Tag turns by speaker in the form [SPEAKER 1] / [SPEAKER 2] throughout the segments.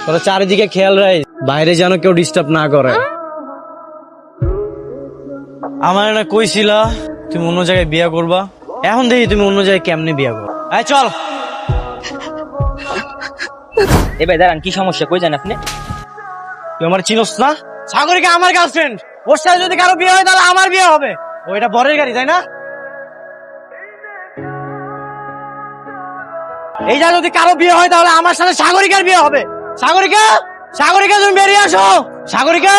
[SPEAKER 1] তোরা চারিদিকে খেয়াল রাখ, বাইরে যেন কেউ ডিস্টার্ব না করে। আমার না কইছিলা তুমি অন্য জায়গায় বিয়ে করবা, এখন দেখি তুমি অন্য জায়গায় কেমনে বিয়ে করো। এই চল।
[SPEAKER 2] এ ভাই দাঁড়ান, কি সমস্যা, কই যান আপনি?
[SPEAKER 1] তুই আমার চিনোস না? সাগরিকা আমার গার্লফ্রেন্ড, ওর সাথে যদি কারো বিয়ে হয় তাহলে আমার বিয়ে হবে। ওইটা বরের গাড়ি, তাই না? এই যা যদি কারো বিয়ে হয় তাহলে আমার সাথে সাগরিকার বিয়ে হবে। সাগরিকা, সাগরিকা তুমি বেরিয়ে আসো। সাগরিকা,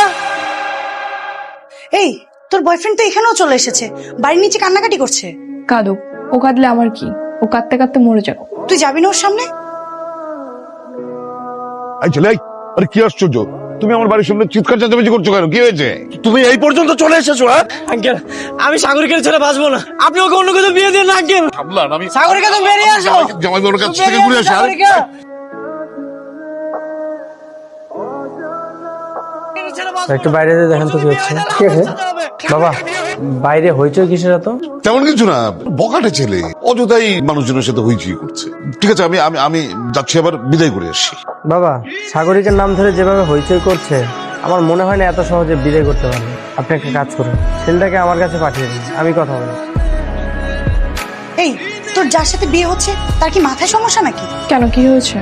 [SPEAKER 3] এই তোর বয়ফ্রেন্ড তো এখানেও চলে এসেছে, বাড়ির নিচে কান্নাকাটি করছে।
[SPEAKER 4] কাঁদুক, ও কাঁদলে আমার কি? ও কাঁদতে কাঁদতে মরে যাবে।
[SPEAKER 3] তুই যাবি না ওর সামনে?
[SPEAKER 5] এই ছেলে, আরে কি আশ্চর্য, তুমি আমার বাড়ির সামনে চিৎকার চেঁচামেচি করছো কেন? কি হয়েছে?
[SPEAKER 6] তুমি এই পর্যন্ত চলে এসেছো? হ্যাঁ
[SPEAKER 1] আঙ্কেল আমি সাগরিকার ছেড়ে বাঁচবো না, আপনি ওকে অন্য কোথাও বিয়ে দিন না আঙ্কেল।
[SPEAKER 5] হামলান, আমি
[SPEAKER 1] সাগরিকা তুমি বেরিয়ে আসো।
[SPEAKER 5] জামাই বাবুর কাছ থেকে ঘুরে আসি।
[SPEAKER 1] সাগরিকা,
[SPEAKER 7] একটু বাইরে দেখেন তো কি হচ্ছে। বাবা বাইরে হইচই কিসের এত?
[SPEAKER 5] তেমন কিছু না, বকাটে ছেলে অযথাই মানুষজনের সাথে হইচই করছে। ঠিক আছে, আমি আমি আমি যাচ্ছি, আবার বিদায় করে আসছি।
[SPEAKER 7] বাবা সাগরিকার নাম ধরে যেভাবে হইচই করছে আমার মনে হয় না এত সহজে বিদায় করতে পারবে। আপনি একটা কাজ করুন, ছেলেটাকে আমার কাছে পাঠিয়ে দিন, আমি কথা বলবো।
[SPEAKER 3] এই তোর যার সাথে বিয়ে হচ্ছে তার কি মাথায় সমস্যা নাকি?
[SPEAKER 4] কেন, কি হয়েছে?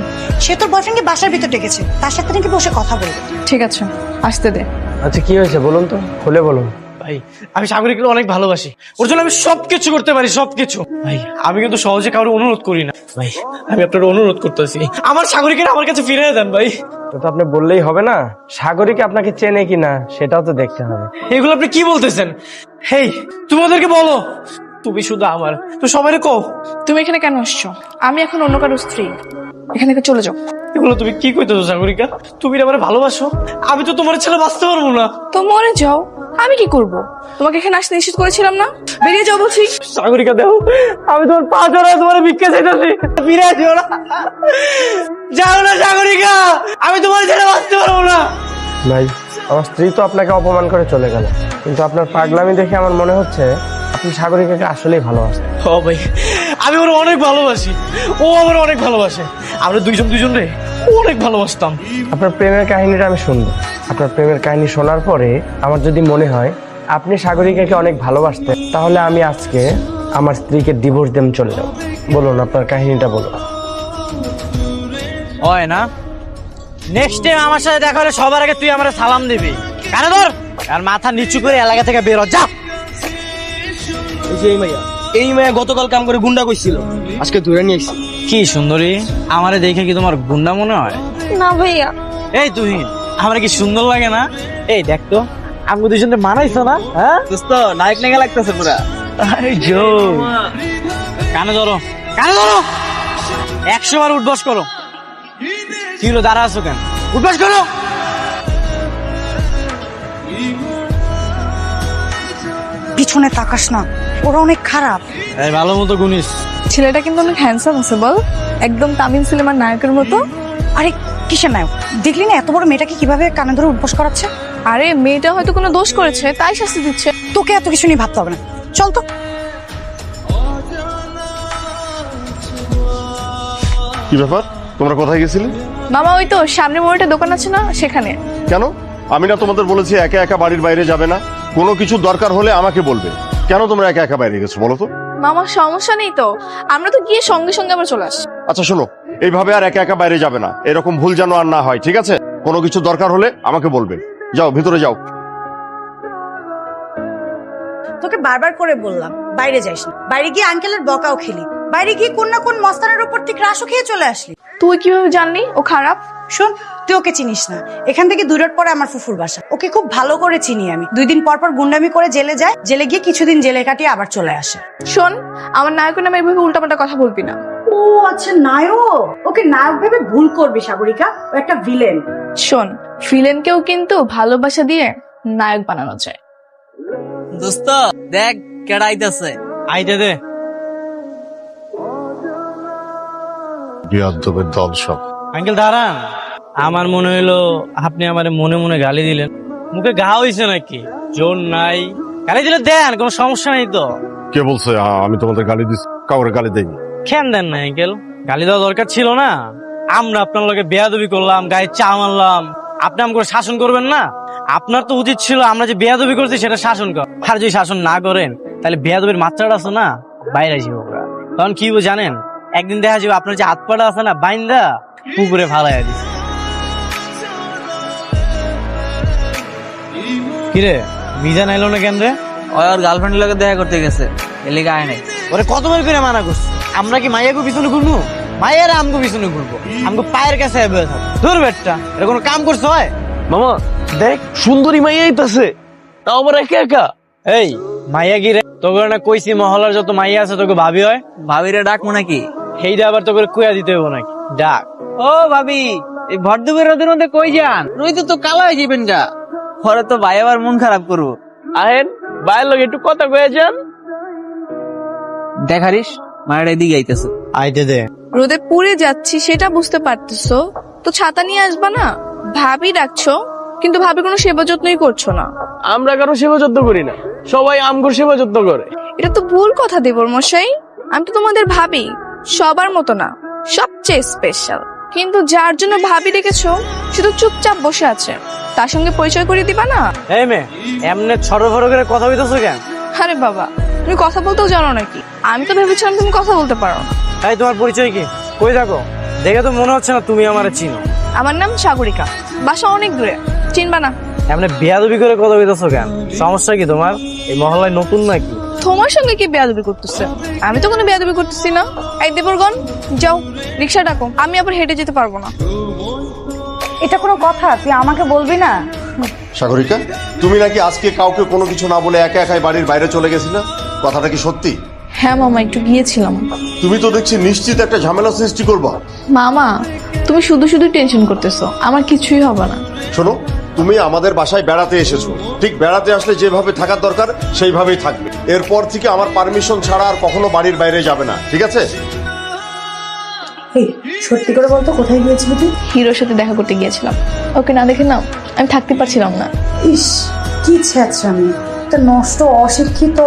[SPEAKER 3] সে তোর বয়ফ্রেন্ডকে বাসার ভিতর ডেকেছে, তার সাথে নাকি বসে কথা বলবে।
[SPEAKER 4] ঠিক আছে, আসতে দে।
[SPEAKER 7] আচ্ছা কি হয়েছে বলুন তো, খুলে বলুন।
[SPEAKER 1] ভাই আমি সাগরিকাকে অনেক ভালোবাসি, ওর জন্য আমি সবকিছু করতে পারি, সবকিছু। ভাই আমি কিন্তু সহজে কারো অনুরোধ করি না। ভাই আমি আপনার অনুরোধ করতেছি, আমার সাগরিকার আমার কাছে ফিরিয়ে দেন ভাই।
[SPEAKER 7] তো আপনি বললেই হবে না, সাগরিকা আপনাকে চেনে কিনা সেটাও তো দেখতে হবে।
[SPEAKER 1] এগুলো আপনি কি বলতেছেন? হেই তুমি ওদেরকে বলো তুমি শুধু আমার, তো সবাই কো।
[SPEAKER 4] তুমি এখানে কেন আসছো? আমি এখন অন্য কারো স্ত্রী, এখান থেকে চলে যাও।
[SPEAKER 1] এগুলো তুমি কি কইতেছো সাগরিকা? তুমি আমার ভালোবাসো, আমি তো তোমার ছেলে বাঁচতে পারবো না।
[SPEAKER 4] তো মরে যাও, আমি কি করব? তোমাকে এখানে আসতে নিষেধ করেছিলাম না? বেরিয়ে যাও বলছি।
[SPEAKER 1] সাগরিকা দেখো, আমি তোমার পা ধরে তোমার ভিক্ষা চাইতেছি, ফিরে আসিও না। যাও না সাগরিকা, আমি তোমার ছেলে বাঁচতে পারবো না।
[SPEAKER 7] ভাই আমার স্ত্রী তো আপনাকে অপমান করে চলে গেল, কিন্তু আপনার পাগলামি দেখে আমার মনে হচ্ছে আপনি সাগরিকাকে আসলেই ভালোবাসেন।
[SPEAKER 1] ও ভাই আমি ওর অনেক ভালোবাসি, ও আমার অনেক ভালোবাসে, আমরা দুইজন দুইজনে অনেক ভালোবাসতাম।
[SPEAKER 7] আপনার প্রেমের কাহিনীটা আমি শুনবো। আপনার প্রেমের কাহিনী শোনার পরে আমার যদি মনে হয় আপনি সাগরিকাকে অনেক ভালোবাসতেন, তাহলে আমি আজকে আমার স্ত্রীকে ডিভোর্স দিয়ে চলে যাব। বলুন আপনার কাহিনীটা বলুন।
[SPEAKER 1] হয় না, নেক্সট টাইম আমার সাথে দেখা হলে সবার আগে তুই আমার সালাম দিবি। কানে ধর আর মাথা নিচু করে এলাকা থেকে বের হ, যা।
[SPEAKER 6] এই মাইয়া গতকাল কাম করে গুন্ডা কইছিল, আজকে ধরে নিয়ে আসছি।
[SPEAKER 1] কি সুন্দরী, আমারে দেখে কি তোমার গুন্ডা মনে হয়?
[SPEAKER 4] না ভাইয়া।
[SPEAKER 1] এই তুই আমার কি সুন্দর লাগে না? এই দেখ তো আমি দুজনে মানাইছো না? হ্যাঁ
[SPEAKER 6] দোস্ত নায়ক নেগা লাগতেছে পুরা।
[SPEAKER 1] কানে ধরো, কানে ধরো, 100 বার উঠবস করো। কি হলো, দাঁড়া আছো কেন? উঠবস করো।
[SPEAKER 3] পিছনে তাকাস না, ওরা অনেক খারাপ।
[SPEAKER 1] এই ভালো মতো গুনিস।
[SPEAKER 4] ছেলেটা কিন্তু অনেক হ্যান্ডসাম আছে, বল, একদম তামিল সিনেমার নায়কের মতো।
[SPEAKER 3] আরে কিসের নায়ক? দেখলি না এত বড় মেয়েটাকে কিভাবে কানে ধরে উঠবোস করাচ্ছে?
[SPEAKER 4] আরে মেয়েটা হয়তো কোনো দোষ করেছে, তাই শাস্তি দিচ্ছে।
[SPEAKER 3] তোকে এত কিছু নিয়ে ভাবতে হবে না, চল তো।
[SPEAKER 5] কি ব্যাপার, তোমরা কোথায় গেছিলে?
[SPEAKER 4] মামা ওই তো সামনে মোড়ে দোকান আছে না, সেখানে।
[SPEAKER 5] কেন? আমি না তোমাদের বলেছি একা একা বাড়ির বাইরে যাবে না? কোনো কিছু দরকার হলে আমাকে বলবে। কেন তোমরা একা একা বাইরে গেছো বলো তো?
[SPEAKER 4] মামা সমস্যা নেই তো, আমরা তো গিয়ে সঙ্গে সঙ্গে আবার চলে আসি।
[SPEAKER 5] আচ্ছা শোনো, এইভাবে আর একা একা বাইরে যাবে না, এরকম ভুল যেন আর না হয়, ঠিক আছে? কোনো কিছু দরকার হলে আমাকে বলবে। যাও ভিতরে যাও।
[SPEAKER 3] তোকে বারবার করে বললাম বাইরে যাইস না, বাইরে গিয়ে আঙ্কেলের বকাও খেলি, বাইরে গিয়ে কোন না কোন মস্তানের উপর তুই ক্রাশও খেয়ে চলে আসলি।
[SPEAKER 4] তুই কিভাবে জানলি ও খারাপ?
[SPEAKER 3] শোন, তুই ওকে চিনিস না, এখান থেকে 2 রোড পরে আমার ফুফুর বাসা, ওকে খুব ভালো করে চিনি আমি। 2 দিন পর পর গুন্ডামি করে জেলে যায়, জেলে গিয়ে কিছুদিন জেলে কাটিয়ে আবার চলে আসে।
[SPEAKER 4] শোন, আমার নায়কের নামে এভাবে উল্টাপাল্টা কথা বলবি না।
[SPEAKER 3] ও আচ্ছা নায়ক, ওকে নায়ক ভেবে ভুল করবি সাগরিকা, ও একটা ভিলেন।
[SPEAKER 4] শোন, ভিলেনকেও কিন্তু ভালোবাসা দিয়ে নায়ক বানানো যায়।
[SPEAKER 2] দোস্ত দেখ কেডা আইতাছে।
[SPEAKER 1] আইতে দে।
[SPEAKER 5] বিয়াদ্দবের দল সব।
[SPEAKER 1] আঙ্কেল দাঁড়ান, আমার মনে হইলো আপনি আমার মনে মনে গালি দিলেন। মুখে ঘা হইছে নাকি? জোর নাই, গালি দিলে দেন, কোনো সমস্যা নেই তো।
[SPEAKER 5] কে বলছে আমি তোমাদের গালি দিচ্ছি? কাউরে গালি দেইনি।
[SPEAKER 1] কেন দেন না আঙ্কেল? গালি দেওয়া দরকার ছিল না? আমরা আপনার লগে বেয়াদবি করলাম, গায়ে চা মারলাম, আপনি আমাকে শাসন করবেন না? আপনার তো উচিত ছিল আমরা যে বেয়াদবি করছি সেটা শাসন কর। আর যদি শাসন না করেন তাহলে বেয়াদবির মাত্রাটা আছে না বাইরে আসবে। তখন কি হবে জানেন, একদিন দেখা যাবে আপনার যে হাত পাটা আছে না বাইন্দা পুকুরে ফালাইয়া দিচ্ছে। কিরে মিজান এলো না কেন রে?
[SPEAKER 2] ওর গার্লফ্রেন্ডের লগে দেখা করতে গেছে, এলিগা আয় নাই।
[SPEAKER 1] ওরে কতবার করে মানা করছি, আমরা কি মাইয়াকে পিছনে ঘুরবো? মাইয়ারা আমগো পিছনে ঘুরবো, আমগো পায়ের কাছে দূর বেটটা, এটা কোনো কাম করছো হয়?
[SPEAKER 6] মামা দেখ সুন্দরী মাইয়া আইতাছে, তাও আবার একা একা।
[SPEAKER 1] এই মাইয়া কি রে? তোকে না কইছি মহলার যত মাইয়া আছে তোকে ভাবি হয়,
[SPEAKER 2] ভাবিরে ডাকবো নাকি?
[SPEAKER 1] সেইটা আবার তোকে কুয়া দিতে হবো নাকি? ডাক।
[SPEAKER 2] ও ভাবি, এই ভরদুপুরের রোদের মধ্যে কই যান? রোদ তো কালো হয়ে যাবেন গা। পরে তো ভাই আবার মন খারাপ করবো।
[SPEAKER 6] আহেন বাইরের লোক একটু কথা কয়ে যান।
[SPEAKER 2] দেখারিস মায়ের এদিকে আইতেছে।
[SPEAKER 1] আইতে দে।
[SPEAKER 4] রোদে পুড়ে যাচ্ছি সেটা বুঝতে পারতেছো তো ছাতা নিয়ে আসবা না? ভাবি ডাকছো কিন্তু ভাবি কোনো সেবা যত্নই করছো না।
[SPEAKER 6] আমরা কারো সেবা যত্ন করি না, সবাই আমগোর সেবা যত্ন করে।
[SPEAKER 4] এটা তো ভুল কথা দেবর মশাই, আমি তো তোমাদের ভাবি, সবার মতো না, সবচেয়ে স্পেশাল। কিন্তু যার জন্য ভাবি ডেকেছো সে তো চুপচাপ বসে আছে, তার সঙ্গে পরিচয় করিয়ে দিবা না?
[SPEAKER 1] এই মেয়ে এমনি ছড়ো করে কথা বলতেছো কেন?
[SPEAKER 4] আরে বাবা, তুমি কথা বলতেও জানো নাকি? আমি তো ভেবেছিলাম তুমি কথা বলতে পারো না।
[SPEAKER 1] এই তোমার পরিচয় কি? কই থাকো? দেখে তো মনে হচ্ছে না তুমি আমারে চিনো।
[SPEAKER 4] আমার নাম সাগরিকা, বাসা অনেক দূরে, চিনবা না।
[SPEAKER 1] এমনি বেয়াদবি করে কথা বলতেছো কেন? সমস্যা কি তোমার? এই মহল্লায় নতুন নাকি?
[SPEAKER 4] তোমার সঙ্গে কি বেয়াদবি করতেছে? আমি তো কোনো বেয়াদবি করতেছি না। এই দেবরগণ যাও রিক্সা ডাকো, আমি আবার হেঁটে যেতে পারবো না।
[SPEAKER 3] এটা কোনো কথা? তুই আমাকে বলবি না?
[SPEAKER 5] সাগরিকা, তুমি নাকি আজকে কাউকে কোনো কিছু না বলে একা একাই বাড়ির বাইরে চলে গেছিলে, কথাটা কি সত্যি?
[SPEAKER 4] হ্যাঁ মামা, একটু গিয়েছিলাম।
[SPEAKER 5] তুমি তো দেখছি নিশ্চিত একটা ঝামেলা সৃষ্টি করবা।
[SPEAKER 4] মামা তুমি শুধু শুধু টেনশন করতেছো, আমার কিছুই হবে না।
[SPEAKER 5] শোনো, তুমি আমাদের বাসায় বেড়াতে এসেছো, ঠিক বেড়াতে আসলে যেভাবে থাকার দরকার সেইভাবেই থাকবে। এরপর থেকে আমার পারমিশন ছাড়া আর কখনো বাড়ির বাইরে যাবে না, ঠিক আছে?
[SPEAKER 3] এই সত্যি করে বলতো, কোথায় গিয়েছিলি তুই?
[SPEAKER 4] হিরোর সাথে দেখা করতে গিয়েছিলাম, ওকে না দেখে না আমি থাকতে পারছিলাম না।
[SPEAKER 3] ইস কি ছ্যাঁচড়ামি! একটা নষ্ট অশিক্ষিত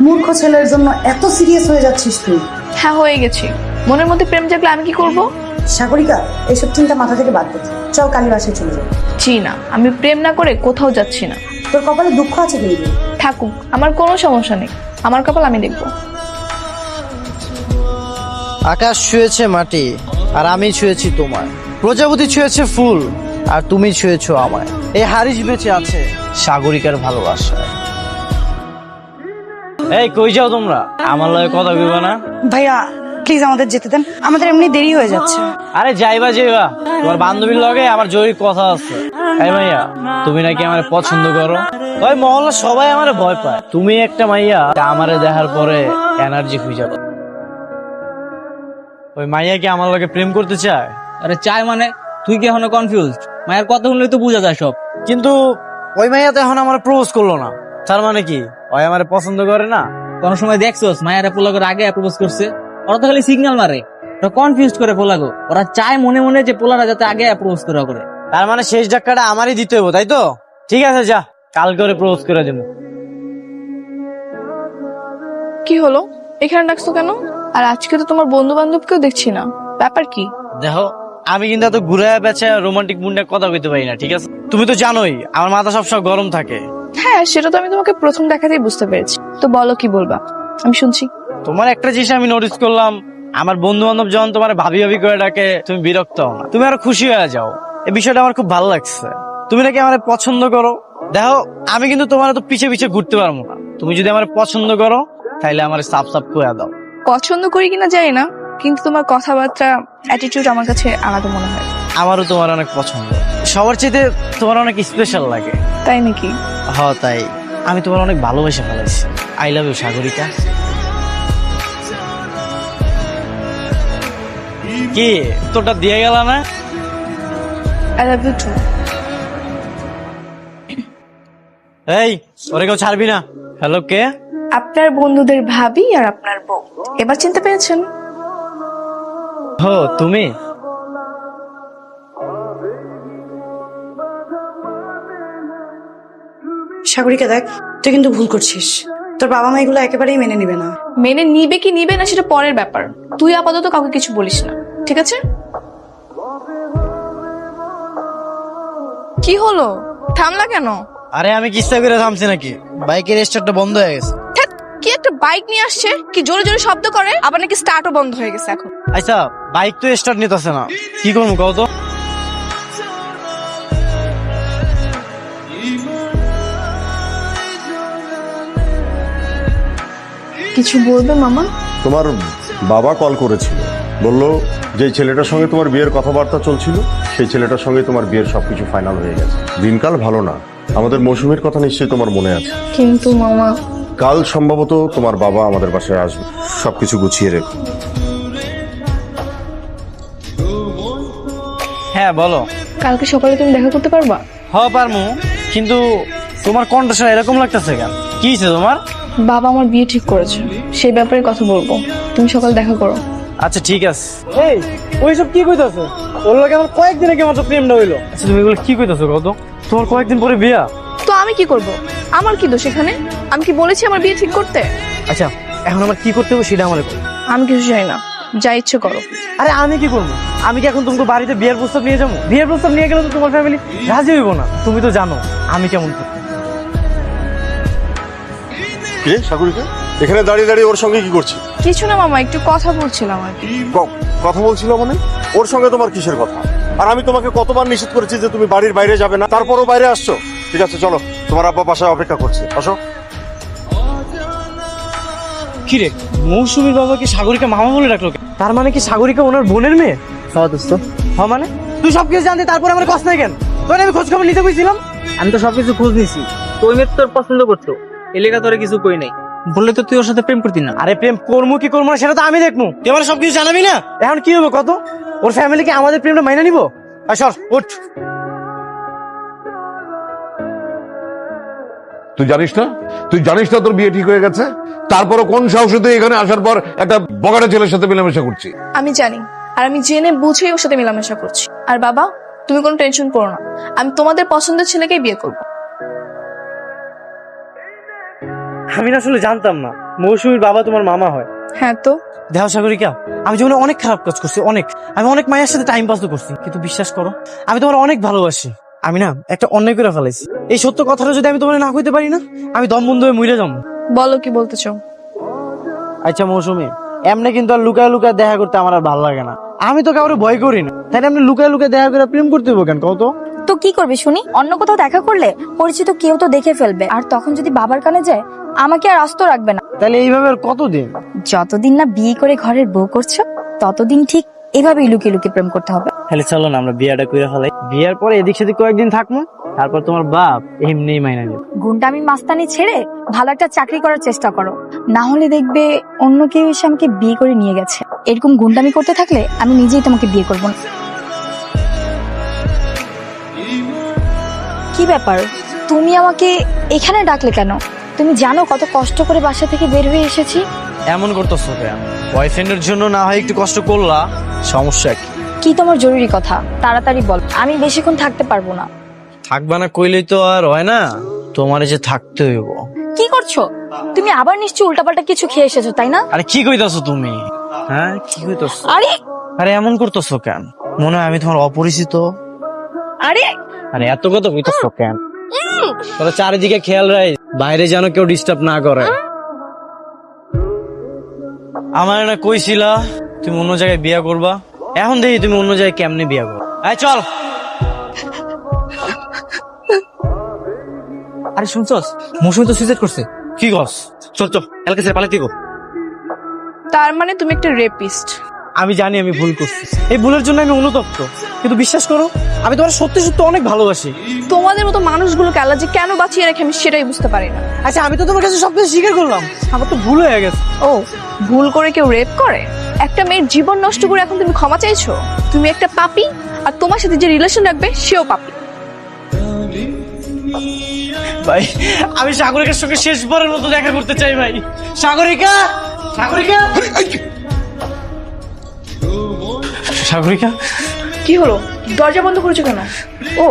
[SPEAKER 3] মূর্খ ছেলের জন্য এত সিরিয়াস হয়ে যাচ্ছিস তুই?
[SPEAKER 4] হ্যাঁ হয়ে গেছি, মনের মধ্যে প্রেম জাগলে আমি কি করব?
[SPEAKER 3] সাগরিকা, এসব চিন্তা মাথা থেকে বাদ দে, চল কালী বাসায় চলে যাবো।
[SPEAKER 4] জি না, আমি প্রেম না করে কোথাও যাচ্ছি না।
[SPEAKER 3] তোর কপালে দুঃখ আছে কিন্তু।
[SPEAKER 4] থাকুক, আমার কোনো সমস্যা নেই, আমার কপাল আমি দেখবো।
[SPEAKER 8] আকাশ ছুঁয়েছে মাটি আর আমি ছুঁয়েছি তোমায়, প্রজাপতি ছুঁয়েছে ফুল আর তুমি ছুঁয়েছো আমায়। এই হারিস বেঁচে আছে সাগরিকার ভালোবাসা।
[SPEAKER 1] এই কই যাও তোমরা? আমার লগে কথা কইবা না?
[SPEAKER 3] ভাইয়া প্লিজ আমাদের যেতে দেন, আমাদের এমনি দেরি হয়ে যাচ্ছে।
[SPEAKER 1] আরে যাইবা, তোমার বান্ধবীর লগে আমার জরুরি কথা আছে। এই মাইয়া, তুমি নাকি আমারে পছন্দ করো? ওই মহল্লা সবাই আমারে ভয় পায়। তুমি একটা মাইয়া আমারে দেখার পরে এনার্জি খুঁজে পাও। ওই মাইয়া কি আমার লগে প্রেম করতে চায়?
[SPEAKER 2] আরে চাই মানে? তুই কি এখনো কনফিউজ? মায়ের কথা শুনলে তো বোঝা যায় সব।
[SPEAKER 1] কিন্তু ওই মাইয়া তো এখন আমার প্রপোজ করলো না, তার মানে কি ওই আমারে পছন্দ করে না?
[SPEAKER 2] কোন সময় দেখছোস মায়েরা পোলাগোর আগে প্রপোজ করছে? ওরা তো খালি সিগন্যাল মারে, ওরা কনফিউজ করে পোলাগো। ওরা চায় মনে মনে যে পোলারা যাতে আগে প্রপোজ করে।
[SPEAKER 1] তার মানে শেষ ধাক্কাটা আমারই দিতে হবো, তাই তো? ঠিক আছে, যা কাল করে প্রপোজ করে দেবো।
[SPEAKER 4] কি হলো, এখানে ডাকছো কেন? আর আজকে তো তোমার বন্ধু বান্ধবকেও দেখছি না, ব্যাপার কি?
[SPEAKER 1] দেখো, আমি কিন্তু এত ঘুরে বেচে রোমান্টিক মুন্ডে কথা কইতে পারি না, ঠিক আছে? তুমি তো জানোই আমার মাথা সবসময় গরম থাকে।
[SPEAKER 4] হ্যাঁ সেটা তো আমি তোমাকে প্রথম দেখাতেই বুঝতে পেরেছি। তো বলো কি বলবা, আমি শুনছি।
[SPEAKER 1] তোমার একটা জিনিস আমি নোটিস করলাম, আমার বন্ধু বান্ধব যখন তোমার ভাবি ভাবি করে ডাকে তুমি বিরক্ত হও না, তুমি আরো খুশি হয়ে যাও। এই বিষয়টা আমার খুব ভালো লাগছে। তুমি নাকি আমার পছন্দ করো। দেখো, আমি কিন্তু তোমার তো পিছে পিছে ঘুরতে পারবো না। তুমি যদি আমার পছন্দ করো তাহলে আমার সাপ সাপ করে দাও।
[SPEAKER 4] পছন্দ করি কিনা জানি না, কিন্তু তোমার কথাবার্তা, অ্যাটিটিউড আমার কাছে আলাদা মনে হয়।
[SPEAKER 1] আমারও তোমার অনেক পছন্দ, সবার চাইতে তোমার অনেক স্পেশাল লাগে।
[SPEAKER 4] তাই নাকি?
[SPEAKER 1] হ তাই, আমি তোমার অনেক ভালোবেসে ফেলেছি। I love you Sagarika. কি তোরটা দিয়ে গেল না?
[SPEAKER 4] I love you too.
[SPEAKER 1] এই ওরে কেউ ছাড়বি না। হ্যালো, কে?
[SPEAKER 4] আপনার বন্ধুদের ভাবি আর আপনার বউ, এবার চিনতে পেরেছেন?
[SPEAKER 1] হো তুমি?
[SPEAKER 3] সাগরিকা দেখ, তুই কিন্তু ভুল করছিস। তোর বাবা মা এগুলো একেবারেই মেনে নিবে না।
[SPEAKER 4] মেনে নিবে কি নিবে না সেটা পরের ব্যাপার। তুই আপাতত কাউকে কিছু বলিস না, ঠিক আছে? কি হলো, থামলা কেন?
[SPEAKER 1] আরে আমি কিস্তা করে থামছি নাকি, বাইকের স্টার্টটা বন্ধ হয়ে গেছে।
[SPEAKER 4] ধ্যাৎ, কি একটা বাইক নিয়ে আসছে, কি জোরে জোরে শব্দ করে, আবার নাকি স্টার্টও বন্ধ হয়ে গেছে এখন।
[SPEAKER 1] আচ্ছা বাইক তো স্টার্ট নিতেছে না, কি করবো কও তো?
[SPEAKER 4] কিছু বলবে মামা?
[SPEAKER 5] তোমার বাবা কল করেছিল, বলল যে ছেলেটার সঙ্গে তোমার বিয়ের কথাবার্তা চলছিল সেই ছেলেটার সঙ্গে তোমার বিয়ের সবকিছু ফাইনাল হয়ে গেছে। দিনকাল ভালো না, আমাদের মৌসুমীর কথা নিশ্চয়ই তোমার মনে আছে।
[SPEAKER 4] কিন্তু মামা,
[SPEAKER 5] কাল সম্ভবত তোমার বাবা আমাদের বাসায় আসবে, সবকিছু গুছিয়ে রেখো।
[SPEAKER 1] হ্যাঁ বলো।
[SPEAKER 4] কালকে সকালে তুমি দেখা করতে পারবা?
[SPEAKER 1] পারমু, কিন্তু তোমার কণ্ঠস্বর এরকম লাগতেছে কেন? কি হয়েছে তোমার?
[SPEAKER 4] বাবা আমার বিয়ে ঠিক করেছে, সেই ব্যাপারে কথা বলবো, তুমি সকালে দেখা করো।
[SPEAKER 1] আচ্ছা ঠিক আছে। এই ওইসব কি কইতাছো? ওর লাগে আমার কয়েকদিন আগে মাত্র প্রেমটা হইলো। আচ্ছা তুমি এগুলো কি কইতাছো কত? তোমার কয়েকদিন পরে বিয়া।
[SPEAKER 4] তো আমি কি করব? আমার কি দোষ এখানে? আমি কি বলেছি আমার বিয়ে ঠিক করতে?
[SPEAKER 1] আচ্ছা এখন আমার কি করতে হবে সেটা আমার বলো।
[SPEAKER 4] আমি কিছু চাই না, যা ইচ্ছে করো।
[SPEAKER 1] আরে আমি কি করবো? আমি কি এখন তোমাকে বাড়িতে বিয়ের প্রস্তাব নিয়ে যাবো? বিয়ের প্রস্তাব নিয়ে গেলে তো তোমার ফ্যামিলি রাজি হইব না। তুমি তো জানো আমি কেমন করতে।
[SPEAKER 5] কে সাগরিকা এখানে দাঁড়িয়ে দাঁড়িয়ে ওর সঙ্গে কি করছি?
[SPEAKER 4] কিছু না মামা, একটু কথা বলছিলাম আর কি।
[SPEAKER 5] কথা বলছিল মানে? ওর সঙ্গে তোমার কিসের কথা? আর আমি তোমাকে কতবার নিষেধ করেছি যে তুমি বাড়ির বাইরে যাবে না, তারপরও বাইরে আসছো। ঠিক আছে চলো, তোমার আব্বা বাসায় অপেক্ষা করছে, আসো।
[SPEAKER 1] কি রে, মৌসুমীর বাবাকে সাগরিকা মামা বলে ডাকলো কেন? তার মানে কি সাগরিকা ওনার বোনের মেয়ে?
[SPEAKER 2] হ্যাঁ দোস্ত,
[SPEAKER 1] হ্যাঁ মানে তুই সবকিছু জানতে তারপরে আমার কষ্ট নাই কেন? তোর আমি খোঁজ খবর নিতে কইছিলাম।
[SPEAKER 2] আমি তো সবকিছু খোঁজ নিছি, তো ওই মেয়ে তোর পছন্দ করতো, এলাকা তোরে কিছু কই নাই, বললে তো তুই ওর সাথে প্রেম করতি না।
[SPEAKER 1] আরে প্রেম করবো কি করবো না সেটা তো আমি দেখবো, তুই আমার সবকিছু জানাবি না। এখন কি হবে কত? ওর ফ্যামিলিকে আমাদের প্রেমটা মাইনা নিবো? আর সর উঠ।
[SPEAKER 9] তুই জানিস না? তুই জানিস না তোর বিয়ে ঠিক হয়ে গেছে? তারপরও কোন সাহসে তুই এখানে আসার পর একটা বগাটা ছেলের সাথে মেলামেশা করছি?
[SPEAKER 4] আমি জানি, আর আমি জেনে বুঝেই ওর সাথে মেলামেশা করছি। আর বাবা, তুমি কোনো টেনশন করো না, আমি তোমাদের পছন্দের ছেলেকেই বিয়ে করব।
[SPEAKER 1] আমি না আসলে জানতাম না মৌসুমীর বাবা তোমার মামা হয়।
[SPEAKER 4] হ্যাঁ তো
[SPEAKER 1] দেহ সাগরিকা, আমি জীবনে অনেক খারাপ কাজ করছি, আমি অনেক মায়ের সাথে টাইম পাসও করছি, কিন্তু বিশ্বাস করো আমি তোমার অনেক ভালোবাসি। আমি না একটা অন্যায় করে ফেলাইছি, এই সত্য কথাটা যদি আমি তোমার না কইতে পারি না, আমি দম বন্ধ হয়ে মরে যাবো।
[SPEAKER 4] বলো কি বলতে চাও?
[SPEAKER 1] আচ্ছা মৌসুমী, এমনি কিন্তু আর লুকায় লুকায় দেখা করতে আমার আর ভালো লাগে না। আমি তো কাউরে ভয় করি না, তাই আমি লুকায় লুকায় দেখা করে প্রেম করতে হবো কেন কও তো?
[SPEAKER 10] তো কি করবে শুনি? অন্য কোথাও দেখা করলে পরিচিত কেউ তো দেখে ফেলবে, আর তখন যদি বাবার কানে যায় আমাকে আর আস্ত রাখবে না।
[SPEAKER 1] তাহলে এইভাবে আর কতদিন?
[SPEAKER 10] যতদিন না বিয়ে করে ঘরের বউ করছো ততদিন ঠিক এভাবেই লুকিয়ে লুকিয়ে প্রেম করতে হবে।
[SPEAKER 1] তাহলে চলো না আমরা বিয়েটা করে ফেলাই, বিয়ের পরে এদিক সেদিক কয়েকদিন থাকবো, তারপর তোমার বাপ এমনিই মাইনা নেবে।
[SPEAKER 10] গুন্ডামি মাস্তানি ছেড়ে ভালো একটা চাকরি করার চেষ্টা করো, না হলে দেখবে অন্য কেউ এসে আমাকে বিয়ে করে নিয়ে গেছে। এরকম গুন্ডামি করতে থাকলে আমি নিজেই তোমাকে বিয়ে করবো না। কি ব্যাপার, তুমি আমাকে এখানে ডাকলে কেন? তুমি জানো কত কষ্ট করে বাসা থেকে বের হয়ে এসেছি?
[SPEAKER 1] এমন করতেছো কেন? বয়ফ্রেন্ডের জন্য না হয় একটু কষ্ট করলা, সমস্যা কি?
[SPEAKER 10] কি তোমার জরুরি কথা তাড়াতাড়ি বল, আমি বেশিক্ষণ থাকতে পারবো না।
[SPEAKER 1] থাকবা না কইলেই তো আর হয় না, তোমার যে থাকতে হইব।
[SPEAKER 10] কি করছো তুমি? আবার নিশ্চয়ই উল্টাপাল্টা কিছু খেয়ে এসেছো তাই না?
[SPEAKER 1] আরে কি কইতাছো তুমি? হ্যাঁ কি কইতাছো?
[SPEAKER 10] আরে
[SPEAKER 1] আরে এমন করতেছো কেন? মনে হয় আমি তোমার অপরিচিত।
[SPEAKER 10] আরে
[SPEAKER 1] আরে এত কথা কইতাছো কেন? তোরা চারিদিকে খেয়াল রাখ, বাইরে যেন কেউ ডিস্টার্ব না করে। আমার না কইছিলা তুমি অন্য জায়গায় বিয়ে করবা, এখন দেখি তুমি অন্য জায়গায় কেমনে বিয়ে করো। আয় চল।
[SPEAKER 2] আরে শুনছস, মৌসুমী তো সুইসাইড করছে।
[SPEAKER 1] কি কস? চল চল এলাকা ছেড়ে পালাইতে গো।
[SPEAKER 4] তার মানে তুমি একটা রেপিস্ট?
[SPEAKER 1] আমি জানি আমি ভুল করছি, এই ভুলের জন্য আমি অনুতপ্ত, কিন্তু বিশ্বাস করো আমি তোমার সত্যি সত্যি অনেক ভালোবাসি।
[SPEAKER 4] তোমাদের মতো মানুষগুলোকে আল্লাহ যে কেন বাঁচিয়ে রেখে আমি সেটাই বুঝতে পারি না।
[SPEAKER 1] আচ্ছা আমি তো তোমার কাছে সবকিছু স্বীকার করলাম, আমার তো ভুল হয়ে গেছে।
[SPEAKER 4] ও, ভুল করে কেউ রেপ করে? একটা মেয়ের জীবন নষ্ট করে এখন তুমি ক্ষমা চাইছো? তুমি একটা পাপী, আর তোমার সাথে যে রিলেশন রাখবে সেও পাপী।
[SPEAKER 1] ভাই আমি সাগরিকার সঙ্গে শেষবারের মতো দেখা করতে চাই ভাই। সাগরিকা, সাগরিকা, সাগরিকা।
[SPEAKER 4] কি হলো, দরজা বন্ধ করেছো কেন? ও,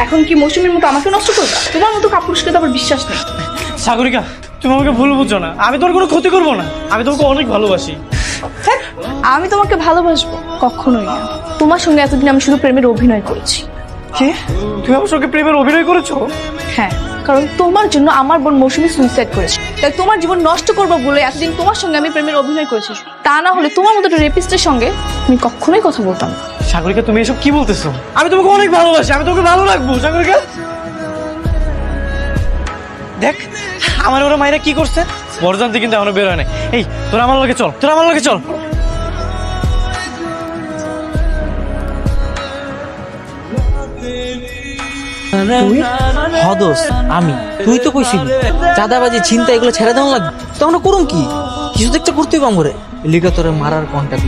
[SPEAKER 4] এখন কি মৌসুমীর মতো আমাকে নষ্ট করবে? তোমার মতো কাপুরুষকে তো আবার বিশ্বাস নেই।
[SPEAKER 1] সাগরিকা তুমি আমাকে ভুল বুঝছো না, আমি তোমার কোনো ক্ষতি করবো না, আমি তোমাকে অনেক ভালোবাসি।
[SPEAKER 4] আমি তোমাকে ভালোবাসবো? কখনোই না। তোমার সঙ্গে এতদিন আমি শুধু প্রেমের অভিনয় করেছি।
[SPEAKER 1] কি তুমি আমার সঙ্গে প্রেমের অভিনয় করেছো?
[SPEAKER 4] হ্যাঁ, কারণ তোমার জন্য আমার বোন মৌসুমী সুইসাইড করেছে, তাই তোমার জীবন নষ্ট করবো বলে এতদিন তোমার সঙ্গে আমি প্রেমের অভিনয় করেছি। তা না হলে তোমার মতো একটা রেপিস্টের সঙ্গে আমি কখনোই কথা বলতাম না।
[SPEAKER 1] সাগরিকা তুমি এসব কি বলতেছো? আমি তোমাকে অনেক ভালোবাসি, আমি তোমাকে ভালো রাখবো সাগরিকা। দেখ আমার ওরা মায়েরা কি করছে, বরজান্তি কিন্তু এখনো বের হয় নাই। এই তোরা আমার লগে চল, তোরা আমার লগে চল।
[SPEAKER 2] হদস আমি, তুই তো কইছিলি চাঁদাবাজি চিন্তা এগুলো ছেড়ে দেওয়া লাগবে, তো আমরা করুম কি? কিছু তো একটা করতেই পারবো রে। লিগা তোরে মারার কন্টাক্ট